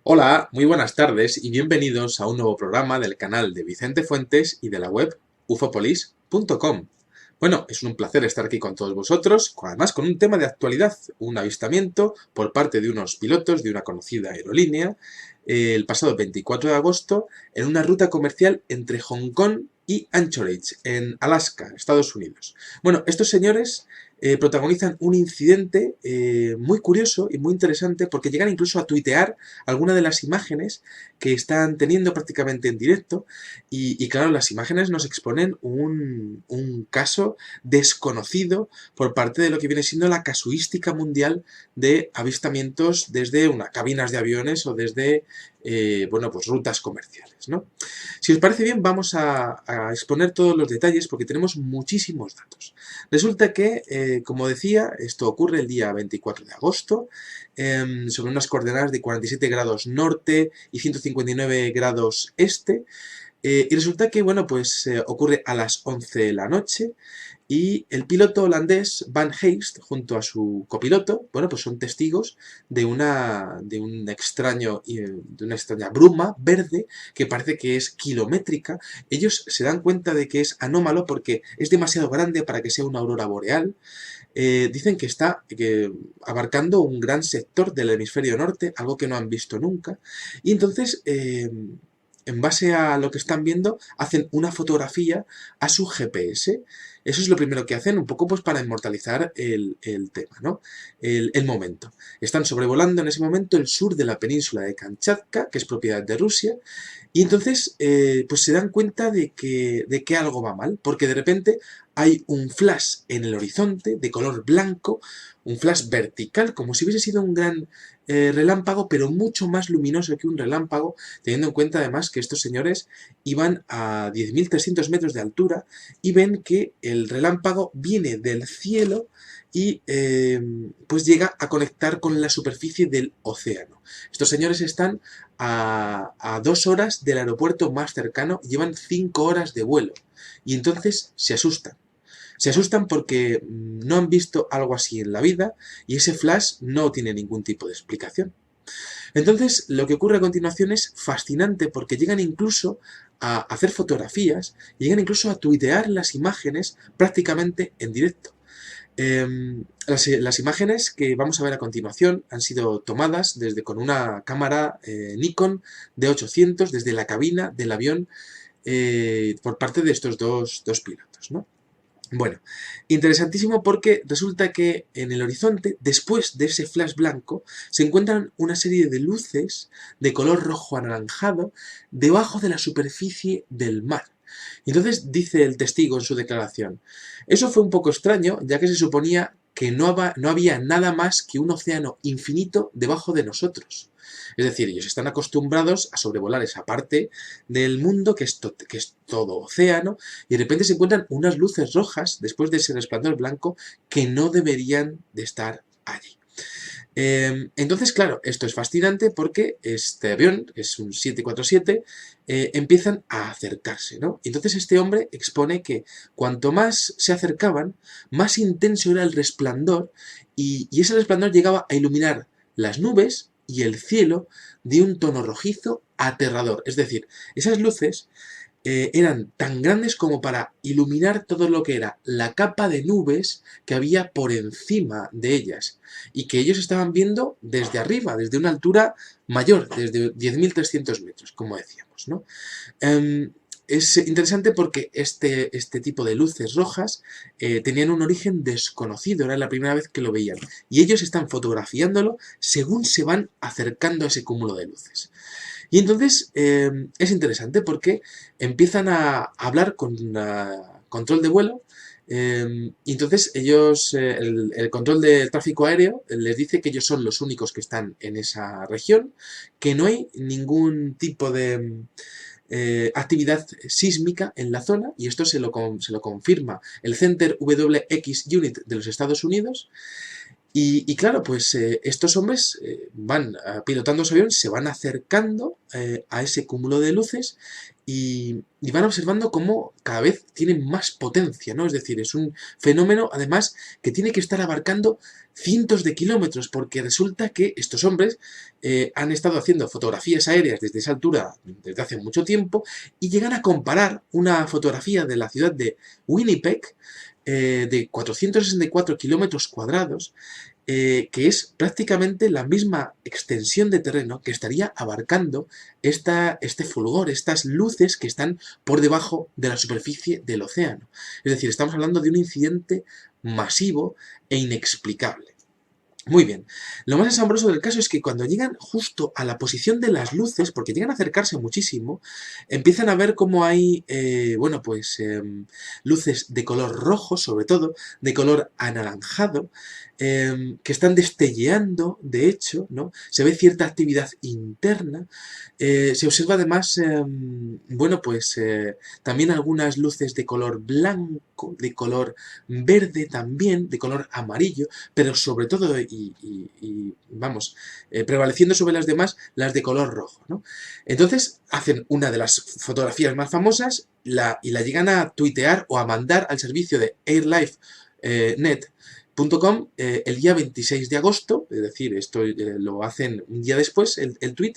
Hola, muy buenas tardes y bienvenidos a un nuevo programa del canal de Vicente Fuentes y de la web ufopolis.com. Bueno, es un placer estar aquí con todos vosotros, además con un tema de actualidad, un avistamiento por parte de unos pilotos de una conocida aerolínea el pasado 24 de agosto en una ruta comercial entre Hong Kong y Anchorage, en Alaska, Estados Unidos. Bueno, estos señores protagonizan un incidente muy curioso y muy interesante porque llegan incluso a tuitear algunas de las imágenes que están teniendo prácticamente en directo y claro, las imágenes nos exponen un caso desconocido por parte de lo que viene siendo la casuística mundial de avistamientos desde unas cabinas de aviones o desde bueno, pues rutas comerciales, ¿no? Si os parece bien, vamos a exponer todos los detalles porque tenemos muchísimos datos. Resulta que, como decía, esto ocurre el día 24 de agosto, sobre unas coordenadas de 47 grados norte y 159 grados este, y resulta que, bueno, pues ocurre a las 11 de la noche y el piloto holandés Van Heest, junto a su copiloto, bueno, pues son testigos de una extraña bruma verde que parece que es kilométrica. Ellos se dan cuenta de que es anómalo porque es demasiado grande para que sea una aurora boreal. Dicen que está abarcando un gran sector del hemisferio norte, algo que no han visto nunca. Y entonces, en base a lo que están viendo, hacen una fotografía a su GPS. Eso es lo primero que hacen, un poco pues para inmortalizar el tema, ¿no? El momento. Están sobrevolando en ese momento el sur de la península de Kamchatka, que es propiedad de Rusia, y entonces pues se dan cuenta de que algo va mal, porque de repente hay un flash en el horizonte de color blanco, un flash vertical, como si hubiese sido un gran relámpago, pero mucho más luminoso que un relámpago, teniendo en cuenta además que estos señores iban a 10.300 metros de altura y ven que el relámpago viene del cielo y pues llega a conectar con la superficie del océano. Estos señores están a 2 horas del aeropuerto más cercano, llevan 5 horas de vuelo y entonces se asustan. Se asustan porque no han visto algo así en la vida y ese flash no tiene ningún tipo de explicación. Entonces, lo que ocurre a continuación es fascinante porque llegan incluso a hacer fotografías, llegan incluso a tuitear las imágenes prácticamente en directo. Las imágenes que vamos a ver a continuación han sido tomadas con una cámara Nikon D800 desde la cabina del avión por parte de estos dos pilotos, ¿no? Bueno, interesantísimo porque resulta que en el horizonte, después de ese flash blanco, se encuentran una serie de luces de color rojo anaranjado debajo de la superficie del mar. Y entonces dice el testigo en su declaración, eso fue un poco extraño, ya que se suponía que no había nada más que un océano infinito debajo de nosotros. Es decir, ellos están acostumbrados a sobrevolar esa parte del mundo que es todo océano, y de repente se encuentran unas luces rojas después de ese resplandor blanco que no deberían de estar allí. Entonces, claro, esto es fascinante porque este avión, que es un 747, empiezan a acercarse, ¿no? Entonces este hombre expone que cuanto más se acercaban, más intenso era el resplandor y ese resplandor llegaba a iluminar las nubes y el cielo de un tono rojizo aterrador. Es decir, esas luces eran tan grandes como para iluminar todo lo que era la capa de nubes que había por encima de ellas y que ellos estaban viendo desde arriba, desde una altura mayor, desde 10.300 metros, como decíamos, ¿no? Um, es interesante porque este tipo de luces rojas tenían un origen desconocido, era la primera vez que lo veían. Y ellos están fotografiándolo según se van acercando a ese cúmulo de luces. Y entonces es interesante porque empiezan a hablar con control de vuelo y entonces ellos, el control del tráfico aéreo les dice que ellos son los únicos que están en esa región, que no hay ningún tipo de actividad sísmica en la zona y esto se lo confirma el Center WX Unit de los Estados Unidos. Y claro, pues estos hombres van pilotando su avión, se van acercando a ese cúmulo de luces y van observando cómo cada vez tienen más potencia, ¿no? Es decir, es un fenómeno, además, que tiene que estar abarcando cientos de kilómetros, porque resulta que estos hombres han estado haciendo fotografías aéreas desde esa altura desde hace mucho tiempo y llegan a comparar una fotografía de la ciudad de Winnipeg de 464 kilómetros cuadrados, que es prácticamente la misma extensión de terreno que estaría abarcando este fulgor, estas luces que están por debajo de la superficie del océano. Es decir, estamos hablando de un incidente masivo e inexplicable. Muy bien. Lo más asombroso del caso es que cuando llegan justo a la posición de las luces, porque llegan a acercarse muchísimo, empiezan a ver cómo hay, bueno, pues luces de color rojo, sobre todo, de color anaranjado, que están destelleando, de hecho, ¿no? Se ve cierta actividad interna. Se observa además, bueno, pues también algunas luces de color blanco, de color verde también, de color amarillo, pero sobre todo, vamos, prevaleciendo sobre las demás, las de color rojo, ¿no? Entonces hacen una de las fotografías más famosas y la llegan a tuitear o a mandar al servicio de airlifenet.com el día 26 de agosto, es decir, esto lo hacen un día después, el tweet,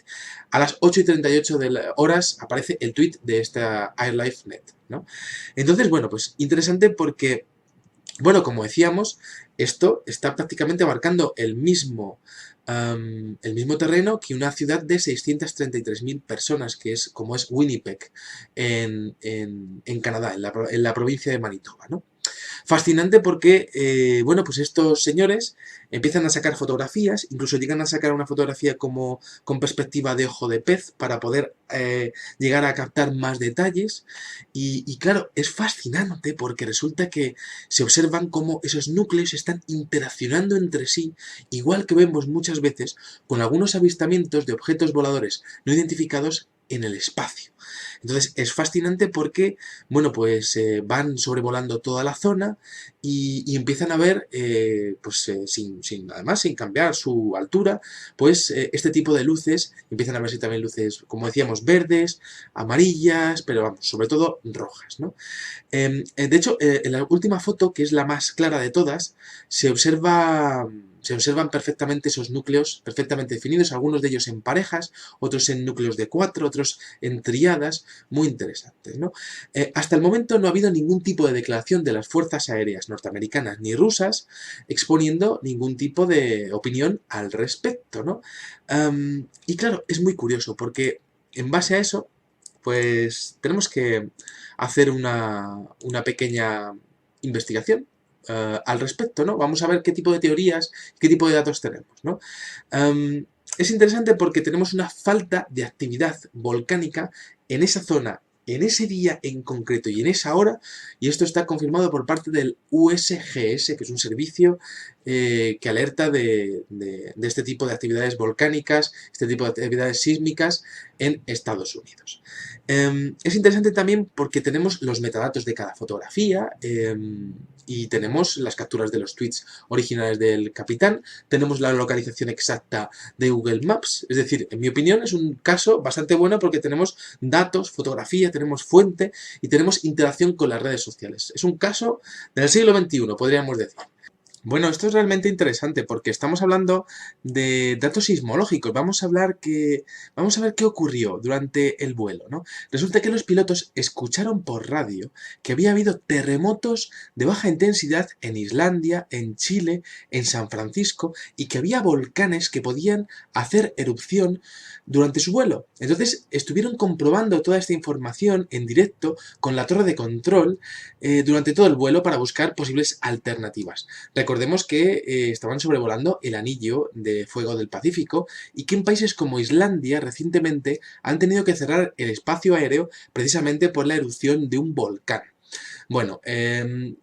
a las 8:38 horas aparece el tweet de esta AirLifeNet, ¿no? Entonces, bueno, pues interesante porque, bueno, como decíamos, esto está prácticamente abarcando el mismo terreno que una ciudad de 633.000 personas, que es como es Winnipeg en Canadá, en la provincia de Manitoba, ¿no? Fascinante porque, bueno, pues estos señores empiezan a sacar fotografías, incluso llegan a sacar una fotografía como con perspectiva de ojo de pez para poder llegar a captar más detalles y claro, es fascinante porque resulta que se observan cómo esos núcleos están interaccionando entre sí, igual que vemos muchas veces con algunos avistamientos de objetos voladores no identificados en el espacio. Entonces es fascinante porque, bueno, pues van sobrevolando toda la zona y empiezan a ver, pues además sin cambiar su altura, pues este tipo de luces, empiezan a verse también luces, como decíamos, verdes, amarillas, pero vamos, sobre todo rojas, ¿no? De hecho, en la última foto, que es la más clara de todas, se observan perfectamente esos núcleos perfectamente definidos, algunos de ellos en parejas, otros en núcleos de 4, otros en triadas, muy interesantes, ¿no? Hasta el momento no ha habido ningún tipo de declaración de las fuerzas aéreas norteamericanas ni rusas exponiendo ningún tipo de opinión al respecto, ¿no? Y claro, es muy curioso porque en base a eso, pues tenemos que hacer una pequeña investigación al respecto, ¿no? Vamos a ver qué tipo de teorías, qué tipo de datos tenemos, ¿no? Es interesante porque tenemos una falta de actividad volcánica en esa zona, en ese día en concreto y en esa hora, y esto está confirmado por parte del USGS, que es un servicio que alerta de este tipo de actividades volcánicas, este tipo de actividades sísmicas en Estados Unidos. Es interesante también porque tenemos los metadatos de cada fotografía y tenemos las capturas de los tweets originales del capitán, tenemos la localización exacta de Google Maps, es decir, en mi opinión es un caso bastante bueno porque tenemos datos, fotografía, tenemos fuente y tenemos interacción con las redes sociales. Es un caso del siglo XXI, podríamos decir. Bueno, esto es realmente interesante porque estamos hablando de datos sismológicos. Vamos a ver qué ocurrió durante el vuelo, ¿no? Resulta que los pilotos escucharon por radio que había habido terremotos de baja intensidad en Islandia, en Chile, en San Francisco y que había volcanes que podían hacer erupción durante su vuelo. Entonces estuvieron comprobando toda esta información en directo con la torre de control durante todo el vuelo para buscar posibles alternativas. Recordemos que estaban sobrevolando el anillo de fuego del Pacífico y que en países como Islandia recientemente han tenido que cerrar el espacio aéreo precisamente por la erupción de un volcán. Bueno,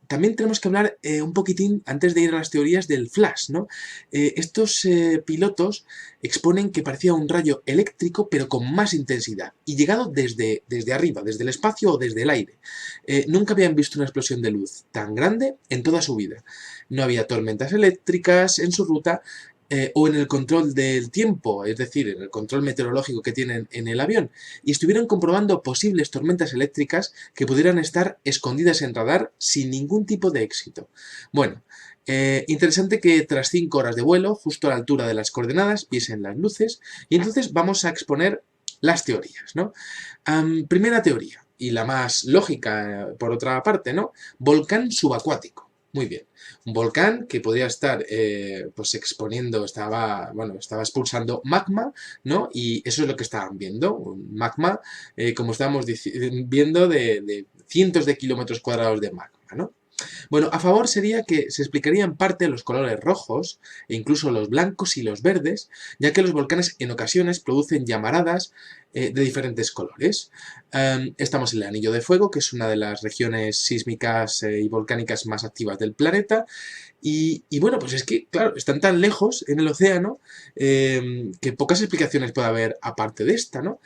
también tenemos que hablar un poquitín, antes de ir a las teorías, del flash, ¿no? Estos pilotos exponen que parecía un rayo eléctrico, pero con más intensidad, y llegado desde arriba, desde el espacio o desde el aire. Nunca habían visto una explosión de luz tan grande en toda su vida. No había tormentas eléctricas en su ruta, o en el control del tiempo, es decir, en el control meteorológico que tienen en el avión, y estuvieron comprobando posibles tormentas eléctricas que pudieran estar escondidas en radar sin ningún tipo de éxito. Bueno, interesante que tras 5 horas de vuelo, justo a la altura de las coordenadas, viesen las luces, y entonces vamos a exponer las teorías, ¿no? Primera teoría, y la más lógica por otra parte, ¿no? Volcán subacuático. Muy bien. Un volcán que podría estar pues exponiendo, estaba expulsando magma, ¿no? Y eso es lo que estaban viendo, un magma, como estábamos viendo, de cientos de kilómetros cuadrados de magma, ¿no? Bueno, a favor sería que se explicaría en parte los colores rojos e incluso los blancos y los verdes, ya que los volcanes en ocasiones producen llamaradas de diferentes colores. Estamos en el Anillo de Fuego, que es una de las regiones sísmicas y volcánicas más activas del planeta, y bueno, pues es que, claro, están tan lejos en el océano que pocas explicaciones puede haber aparte de esta, ¿no?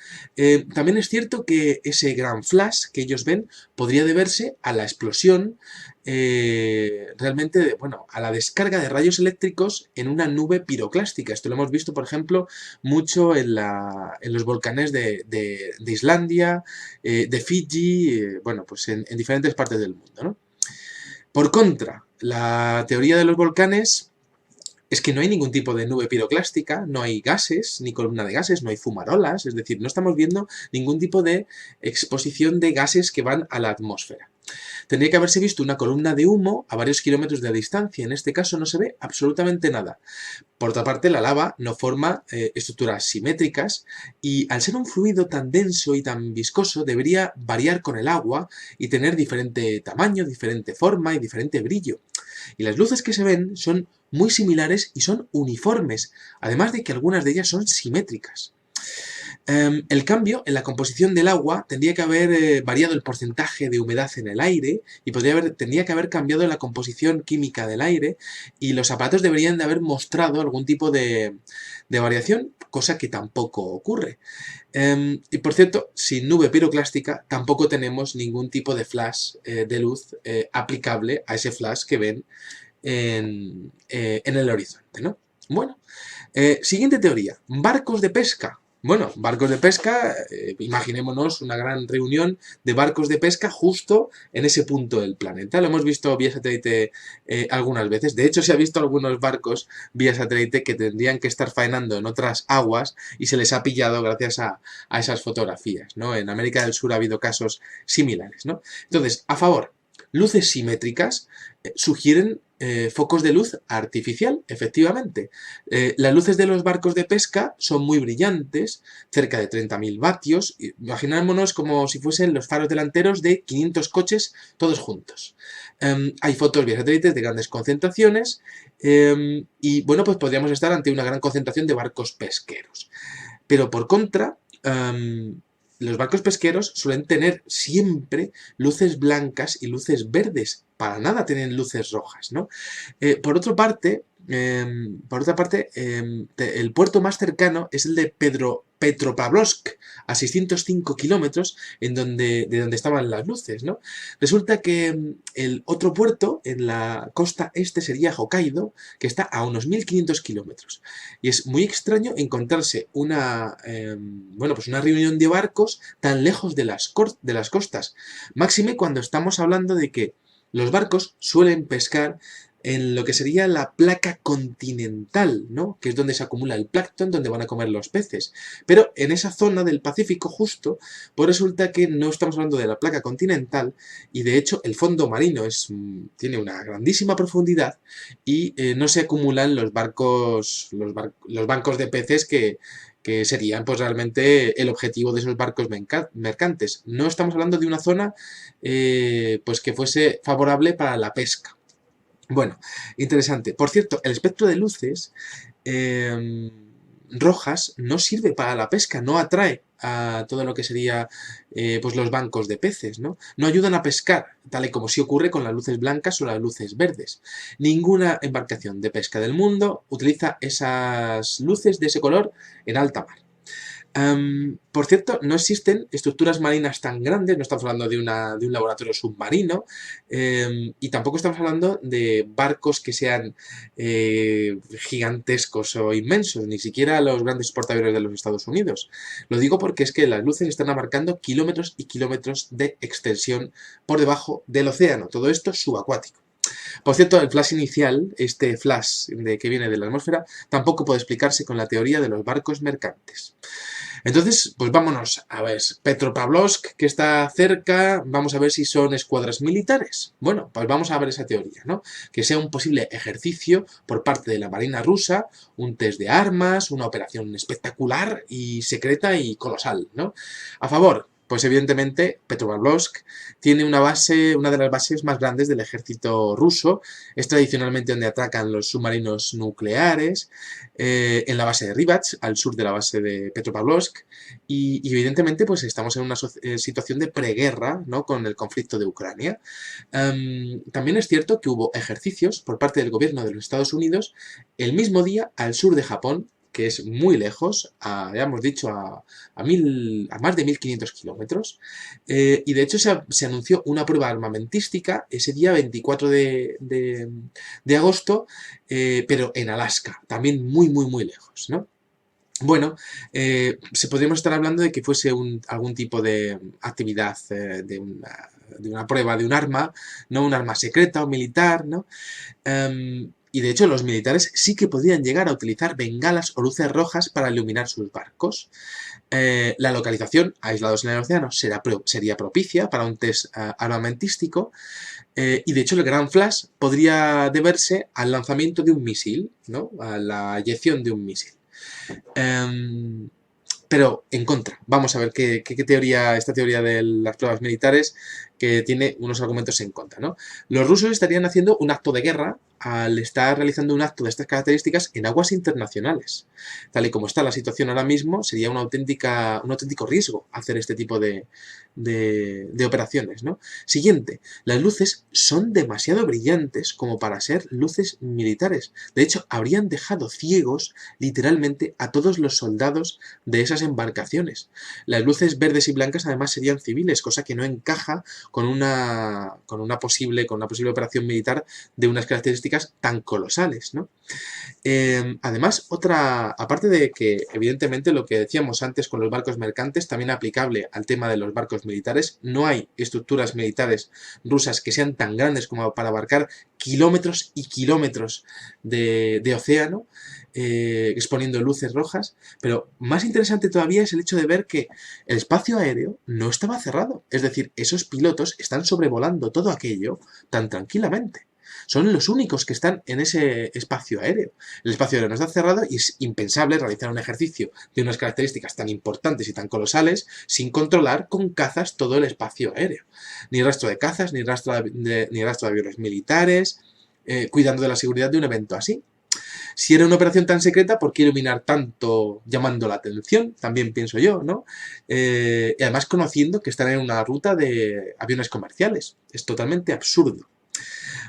También es cierto que ese gran flash que ellos ven podría deberse a la explosión, realmente, bueno, a la descarga de rayos eléctricos en una nube piroclástica. Esto lo hemos visto, por ejemplo, mucho en los volcanes de Islandia, de Fiji, bueno, pues en diferentes partes del mundo, ¿no? Por contra, la teoría de los volcanes es que no hay ningún tipo de nube piroclástica, no hay gases, ni columna de gases, no hay fumarolas, es decir, no estamos viendo ningún tipo de exposición de gases que van a la atmósfera. Tendría que haberse visto una columna de humo a varios kilómetros de distancia, en este caso no se ve absolutamente nada. Por otra parte, la lava no forma estructuras simétricas y al ser un fluido tan denso y tan viscoso debería variar con el agua y tener diferente tamaño, diferente forma y diferente brillo. Y las luces que se ven son muy similares y son uniformes, además de que algunas de ellas son simétricas. El cambio en la composición del agua tendría que haber variado el porcentaje de humedad en el aire y tendría que haber cambiado la composición química del aire, y los aparatos deberían de haber mostrado algún tipo de variación, cosa que tampoco ocurre. Y por cierto, sin nube piroclástica tampoco tenemos ningún tipo de flash de luz aplicable a ese flash que ven en el horizonte, ¿no? Bueno, siguiente teoría, barcos de pesca. Bueno, barcos de pesca, imaginémonos una gran reunión de barcos de pesca justo en ese punto del planeta. Lo hemos visto vía satélite algunas veces. De hecho, se ha visto algunos barcos vía satélite que tendrían que estar faenando en otras aguas y se les ha pillado gracias a esas fotografías, ¿no? En América del Sur ha habido casos similares, ¿no? Entonces, a favor, luces simétricas sugieren focos de luz artificial, efectivamente. Las luces de los barcos de pesca son muy brillantes, cerca de 30.000 vatios. Imaginémonos como si fuesen los faros delanteros de 500 coches todos juntos. Hay fotos vía satélites de grandes concentraciones y, bueno, pues podríamos estar ante una gran concentración de barcos pesqueros. Pero por contra, los barcos pesqueros suelen tener siempre luces blancas y luces verdes. Para nada tienen luces rojas, ¿no? Por otra parte, el puerto más cercano es el de Petropavlovsk, a 605 kilómetros de donde estaban las luces, ¿no? Resulta que el otro puerto en la costa este sería Hokkaido, que está a unos 1.500 kilómetros. Y es muy extraño encontrarse pues una reunión de barcos tan lejos de las costas. Máxime cuando estamos hablando de que los barcos suelen pescar en lo que sería la placa continental, ¿no? Que es donde se acumula el plancton, donde van a comer los peces. Pero en esa zona del Pacífico justo, pues resulta que no estamos hablando de la placa continental y de hecho el fondo marino tiene una grandísima profundidad y no se acumulan los bancos de peces que serían pues realmente el objetivo de esos barcos mercantes. No estamos hablando de una zona pues que fuese favorable para la pesca. Bueno, interesante. Por cierto, el espectro de luces rojas no sirve para la pesca, no atrae a todo lo que sería pues los bancos de peces, ¿no? No ayudan a pescar, tal y como sí ocurre con las luces blancas o las luces verdes. Ninguna embarcación de pesca del mundo utiliza esas luces de ese color en alta mar. Por cierto, no existen estructuras marinas tan grandes, no estamos hablando de un laboratorio submarino, y tampoco estamos hablando de barcos que sean gigantescos o inmensos, ni siquiera los grandes portaaviones de los Estados Unidos. Lo digo porque es que las luces están abarcando kilómetros y kilómetros de extensión por debajo del océano, todo esto subacuático. Por cierto, el flash inicial, este flash que viene de la atmósfera, tampoco puede explicarse con la teoría de los barcos mercantes. Entonces, pues vámonos a ver, Petropavlovsk, que está cerca, vamos a ver si son escuadras militares. Bueno, pues vamos a ver esa teoría, ¿no? Que sea un posible ejercicio por parte de la Marina rusa, un test de armas, una operación espectacular y secreta y colosal, ¿no? A favor, pues evidentemente Petropavlovsk tiene una base, una de las bases más grandes del ejército ruso, es tradicionalmente donde atacan los submarinos nucleares, en la base de Rivach, al sur de la base de Petropavlovsk, y evidentemente pues estamos en una situación de preguerra, ¿no? Con el conflicto de Ucrania. También es cierto que hubo ejercicios por parte del gobierno de los Estados Unidos el mismo día al sur de Japón, que es muy lejos, ya hemos dicho, a más de 1500 kilómetros, y de hecho se anunció una prueba armamentística ese día 24 de agosto, pero en Alaska, también muy, muy, muy lejos, ¿no? Bueno, podríamos estar hablando de que fuese algún tipo de actividad, de una prueba de un arma, no un arma secreta o militar, ¿no? Y de hecho los militares sí que podían llegar a utilizar bengalas o luces rojas para iluminar sus barcos. La localización, aislados en el océano, sería propicia para un test armamentístico, y de hecho el gran flash podría deberse al lanzamiento de un misil, ¿no? A la eyección de un misil. Pero en contra. Vamos a ver qué teoría, esta teoría de las pruebas militares, que tiene unos argumentos en contra, ¿no? Los rusos estarían haciendo un acto de guerra al estar realizando un acto de estas características en aguas internacionales. Tal y como está la situación ahora mismo, sería un auténtico riesgo hacer este tipo de operaciones, ¿no? Siguiente, las luces son demasiado brillantes como para ser luces militares. De hecho, habrían dejado ciegos literalmente a todos los soldados de esas embarcaciones. Las luces verdes y blancas además serían civiles, cosa que no encaja con una posible operación militar de unas características tan colosales, ¿no? Además, aparte de que evidentemente lo que decíamos antes con los barcos mercantes, también aplicable al tema de los barcos militares, no hay estructuras militares rusas que sean tan grandes como para abarcar kilómetros y kilómetros de océano, exponiendo luces rojas, pero más interesante todavía es el hecho de ver que el espacio aéreo no estaba cerrado, es decir, esos pilotos están sobrevolando todo aquello tan tranquilamente. Son los únicos que están en ese espacio aéreo. El espacio aéreo no está cerrado y es impensable realizar un ejercicio de unas características tan importantes y tan colosales sin controlar con cazas todo el espacio aéreo. Ni rastro de cazas, ni rastro de aviones militares, cuidando de la seguridad de un evento así. Si era una operación tan secreta, ¿por qué iluminar tanto llamando la atención? También pienso yo, ¿no? Y además conociendo que están en una ruta de aviones comerciales. Es totalmente absurdo.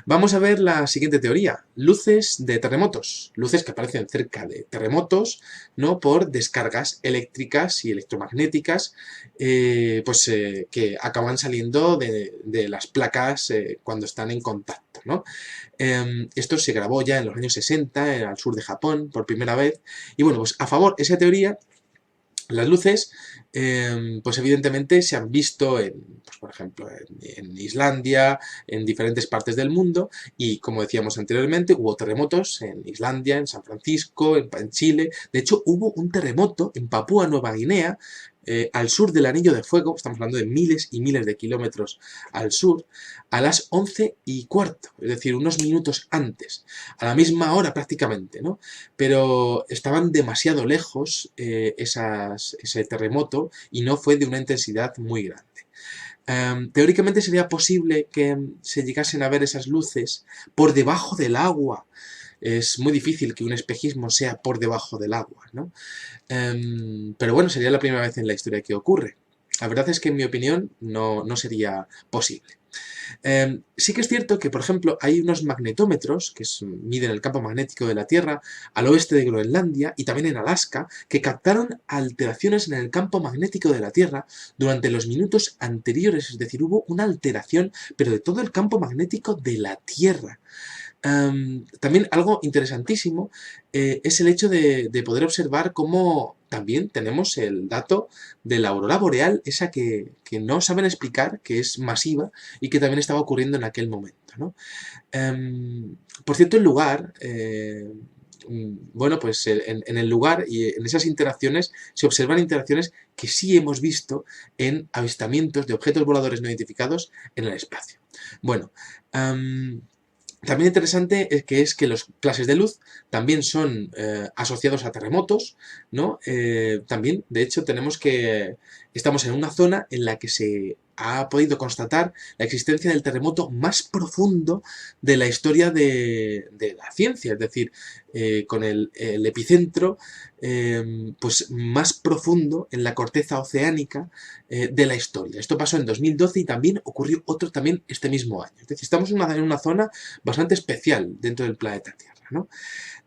Vamos a ver la siguiente teoría. Luces de terremotos. Luces que aparecen cerca de terremotos, ¿no? Por descargas eléctricas y electromagnéticas, que acaban saliendo de las placas cuando están en contacto, ¿no? Esto se grabó ya en los años 60, al sur de Japón, por primera vez. Y bueno, pues a favor esa teoría, las luces, pues evidentemente se han visto, pues por ejemplo, en Islandia, en diferentes partes del mundo, y como decíamos anteriormente, hubo terremotos en Islandia, en San Francisco, en Chile. De hecho, hubo un terremoto en Papúa Nueva Guinea, al sur del Anillo de Fuego, estamos hablando de miles y miles de kilómetros al sur, a las 11:15, es decir, unos minutos antes, a la misma hora prácticamente, ¿no? Pero estaban demasiado lejos ese terremoto y no fue de una intensidad muy grande. Teóricamente sería posible que se llegasen a ver esas luces por debajo del agua. Es muy difícil que un espejismo sea por debajo del agua, ¿no? Pero bueno, sería la primera vez en la historia que ocurre. La verdad es que en mi opinión no sería posible. Sí que es cierto que, por ejemplo, hay unos magnetómetros que miden el campo magnético de la Tierra al oeste de Groenlandia y también en Alaska, que captaron alteraciones en el campo magnético de la Tierra durante los minutos anteriores, es decir, hubo una alteración, pero de todo el campo magnético de la Tierra. También algo interesantísimo es el hecho de poder observar cómo también tenemos el dato de la aurora boreal, esa que no saben explicar, que es masiva y que también estaba ocurriendo en aquel momento, ¿no? Por cierto, el lugar, bueno, pues en el lugar y en esas interacciones se observan interacciones que sí hemos visto en avistamientos de objetos voladores no identificados en el espacio. Bueno, también interesante es que los clases de luz también son asociados a terremotos, ¿no? También, de hecho, estamos en una zona en la que se ha podido constatar la existencia del terremoto más profundo de la historia de la ciencia, es decir, con el epicentro pues más profundo en la corteza oceánica de la historia. Esto pasó en 2012 y también ocurrió otro también este mismo año. Es decir, estamos en una zona bastante especial dentro del planeta Tierra, ¿no?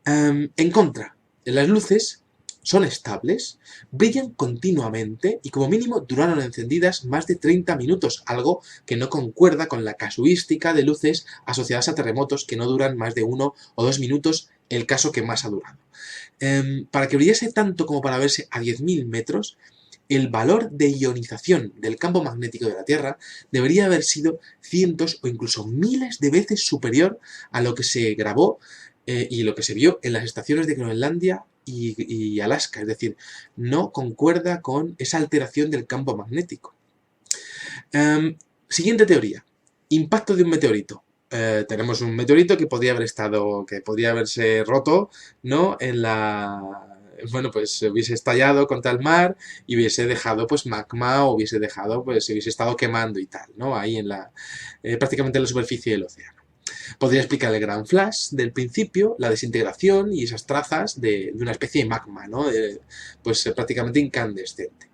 En contra, las luces son estables, brillan continuamente y como mínimo duraron encendidas más de 30 minutos, algo que no concuerda con la casuística de luces asociadas a terremotos que no duran más de 1 o 2 minutos, el caso que más ha durado. Para que brillase tanto como para verse a 10.000 metros, el valor de ionización del campo magnético de la Tierra debería haber sido cientos o incluso miles de veces superior a lo que se grabó y lo que se vio en las estaciones de Groenlandia y Alaska. Es decir, no concuerda con esa alteración del campo magnético. Siguiente teoría. Impacto de un meteorito. Tenemos un meteorito que podría haberse roto, ¿no? Bueno, pues hubiese estallado contra el mar y hubiese dejado pues magma o hubiese estado quemando y tal, ¿no? Ahí prácticamente en la superficie del océano. Podría explicar el gran flash del principio, la desintegración y esas trazas de una especie de magma, ¿no? Pues prácticamente incandescente.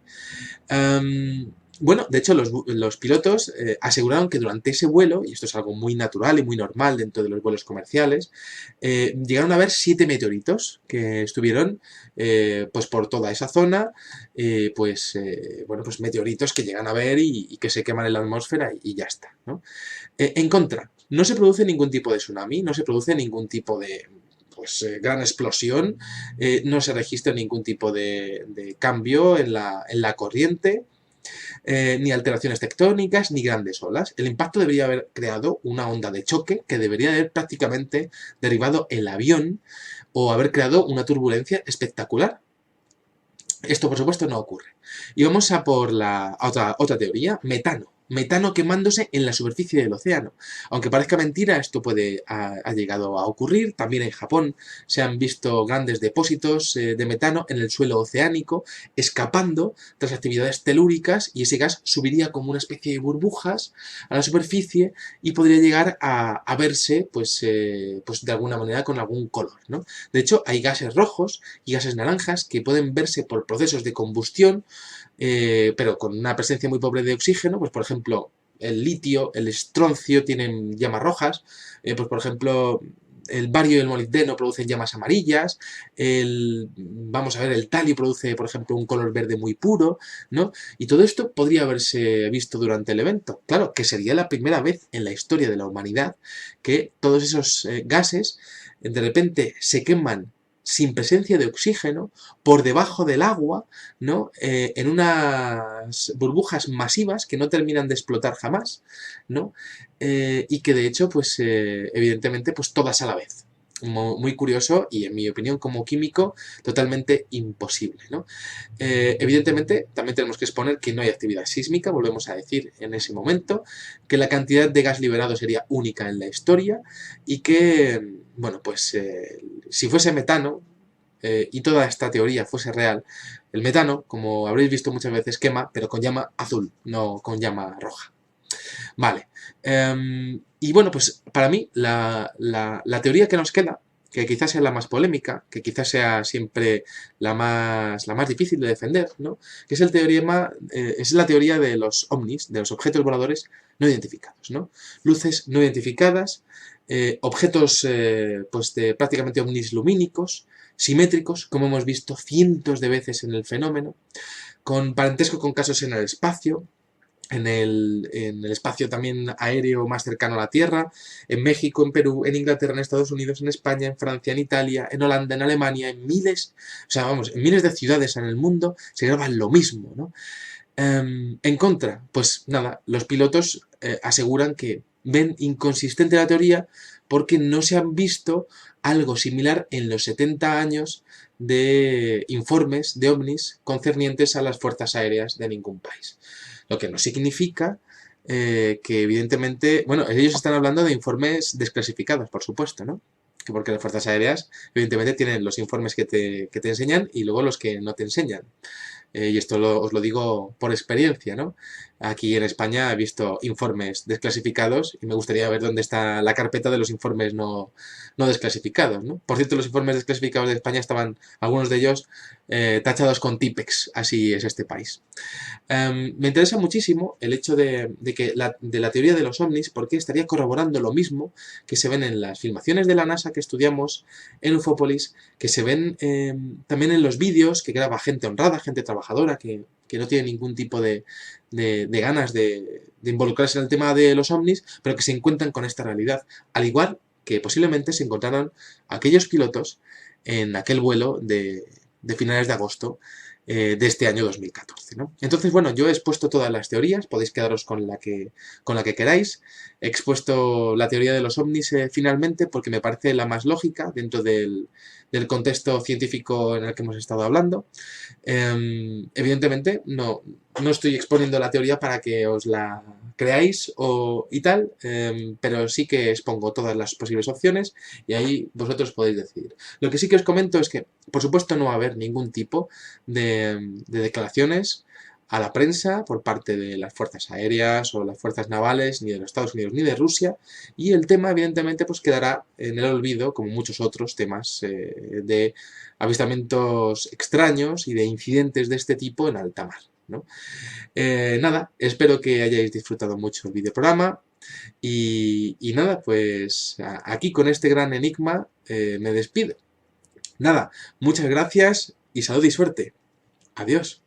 Bueno, de hecho los pilotos aseguraron que durante ese vuelo, y esto es algo muy natural y muy normal dentro de los vuelos comerciales, llegaron a ver 7 meteoritos que estuvieron pues por toda esa zona, bueno, pues meteoritos que llegan a ver y que se queman en la atmósfera y ya está, ¿no? En contra, no se produce ningún tipo de tsunami, no se produce ningún tipo de gran explosión, no se registra ningún tipo de cambio en la corriente, ni alteraciones tectónicas, ni grandes olas. El impacto debería haber creado una onda de choque que debería haber prácticamente derribado el avión o haber creado una turbulencia espectacular. Esto, por supuesto, no ocurre. Y vamos a por la otra teoría, metano. Metano quemándose en la superficie del océano. Aunque parezca mentira, esto ha llegado a ocurrir. También en Japón se han visto grandes depósitos de metano en el suelo oceánico, escapando tras actividades telúricas, y ese gas subiría como una especie de burbujas a la superficie y podría llegar a verse pues de alguna manera con algún color, ¿no? De hecho, hay gases rojos y gases naranjas que pueden verse por procesos de combustión, pero con una presencia muy pobre de oxígeno. Pues por ejemplo, el litio, el estroncio tienen llamas rojas, pues por ejemplo, el bario y el molibdeno producen llamas amarillas, vamos a ver, el talio produce, por ejemplo, un color verde muy puro, ¿no? Y todo esto podría haberse visto durante el evento. Claro, que sería la primera vez en la historia de la humanidad que todos esos gases de repente se queman sin presencia de oxígeno, por debajo del agua, ¿no? En unas burbujas masivas que no terminan de explotar jamás, ¿no? Y que de hecho, pues evidentemente, pues todas a la vez. Muy curioso y, en mi opinión, como químico, totalmente imposible, ¿no? Evidentemente, también tenemos que exponer que no hay actividad sísmica, volvemos a decir en ese momento, que la cantidad de gas liberado sería única en la historia y que, bueno, pues si fuese metano y toda esta teoría fuese real, el metano, como habréis visto muchas veces, quema, pero con llama azul, no con llama roja. Vale. Y bueno, pues para mí la teoría que nos queda que quizás sea la más polémica, que quizás sea siempre la más difícil de defender, ¿no? Que es es la teoría de los ovnis, de los objetos voladores no identificados, ¿no? Luces no identificadas, objetos pues de prácticamente ovnis lumínicos, simétricos, como hemos visto cientos de veces en el fenómeno, con parentesco con casos en el espacio, en el espacio también aéreo más cercano a la Tierra, en México, en Perú, en Inglaterra, en Estados Unidos, en España, en Francia, en Italia, en Holanda, en Alemania, en miles, o sea, vamos, en miles de ciudades en el mundo se graba lo mismo, ¿no? En contra, pues nada, los pilotos aseguran que ven inconsistente la teoría porque no se han visto algo similar en los 70 años de informes de ovnis concernientes a las fuerzas aéreas de ningún país. Lo que no significa que evidentemente, bueno, ellos están hablando de informes desclasificados, por supuesto, ¿no? Que porque las fuerzas aéreas evidentemente tienen los informes que te enseñan y luego los que no te enseñan. Y esto os lo digo por experiencia, ¿no? Aquí en España he visto informes desclasificados y me gustaría ver dónde está la carpeta de los informes no desclasificados, ¿no? Por cierto, los informes desclasificados de España estaban, algunos de ellos, tachados con TIPEX, así es este país. Me interesa muchísimo el hecho de la teoría de los ovnis porque estaría corroborando lo mismo que se ven en las filmaciones de la NASA que estudiamos en Ufópolis, que se ven también en los vídeos que graba gente honrada, gente trabajadora, que no tiene ningún tipo de ganas de involucrarse en el tema de los ovnis, pero que se encuentran con esta realidad. Al igual que posiblemente se encontraron aquellos pilotos en aquel vuelo de finales de agosto de este año 2014, ¿no? Entonces, bueno, yo he expuesto todas las teorías, podéis quedaros con la que queráis. He expuesto la teoría de los ovnis finalmente porque me parece la más lógica dentro del contexto científico en el que hemos estado hablando. Evidentemente, no estoy exponiendo la teoría para que os la creáis y tal, pero sí que expongo todas las posibles opciones y ahí vosotros podéis decidir. Lo que sí que os comento es que, por supuesto, no va a haber ningún tipo de declaraciones a la prensa por parte de las fuerzas aéreas o las fuerzas navales, ni de los Estados Unidos ni de Rusia, y el tema evidentemente pues quedará en el olvido, como muchos otros temas de avistamientos extraños y de incidentes de este tipo en alta mar, ¿no? Nada, espero que hayáis disfrutado mucho el videoprograma y nada, pues aquí con este gran enigma me despido. Nada, muchas gracias y salud y suerte. Adiós.